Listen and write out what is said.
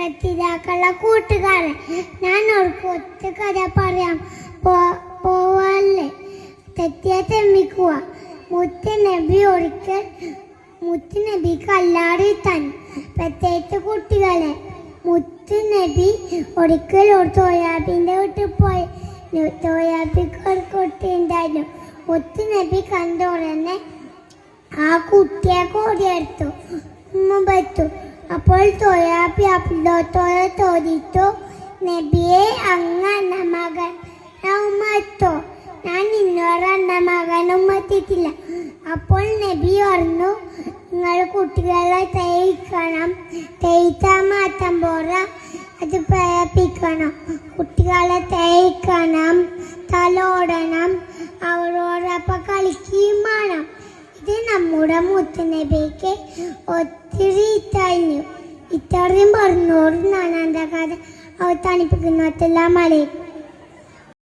രക്ഷിതാക്കളുടെ കൂട്ടുകാരൻ. ഞാൻ അവർക്ക് ഒറ്റ കഥ പറയാം. പോവല്ലേ തെറ്റിയ തെമ്മിക്കുക. മുത്തുനബി ഒരിക്കൽ മുത്തുനബിക്ക് അല്ലാതെ തന്നെ പ്രത്യേകിച്ച് കുട്ടികളെ. മുത്തുനബി ഒരിക്കൽ ഒരു സോയാബീൻ്റെ വീട്ടിൽ പോയി. സോയാബിക്ക് ഒരു കുട്ടി ഉണ്ടായിരുന്നു. മുത്തുനബി കണ്ട ഉടനെ ആ കുട്ടിയെ കോടിയെടുത്തു വെച്ചു. അപ്പോൾ സോയാബി അബ്ദോത്തോടെ ചോദിച്ചു, നബിയെ അങ്ങ് എന്ന മകൻ ഉമ്മത്തോ? ഞാൻ ഇന്നോട് എന്ന മകനും എത്തിയിട്ടില്ല. അപ്പോൾ നബി പറഞ്ഞു, നിങ്ങൾ കുട്ടികളെ തേയിക്കണം, തേയിച്ചാൽ മാറ്റം പോരാ, അത് പ്രേരിപ്പിക്കണം. കുട്ടികളെ തേയിക്കണം, തലോടണം, അവരോടൊപ്പം കളിക്കുകയും വേണം. ഇത് നമ്മുടെ മുത്തുനബിക്ക് ഒത്തിരി കഴിഞ്ഞു. ഇത്രയും പറഞ്ഞോട് ഞാൻ എൻ്റെ കഥ അവസാനിപ്പിക്കുന്നു. അസ്സലാമു അലൈക്കും.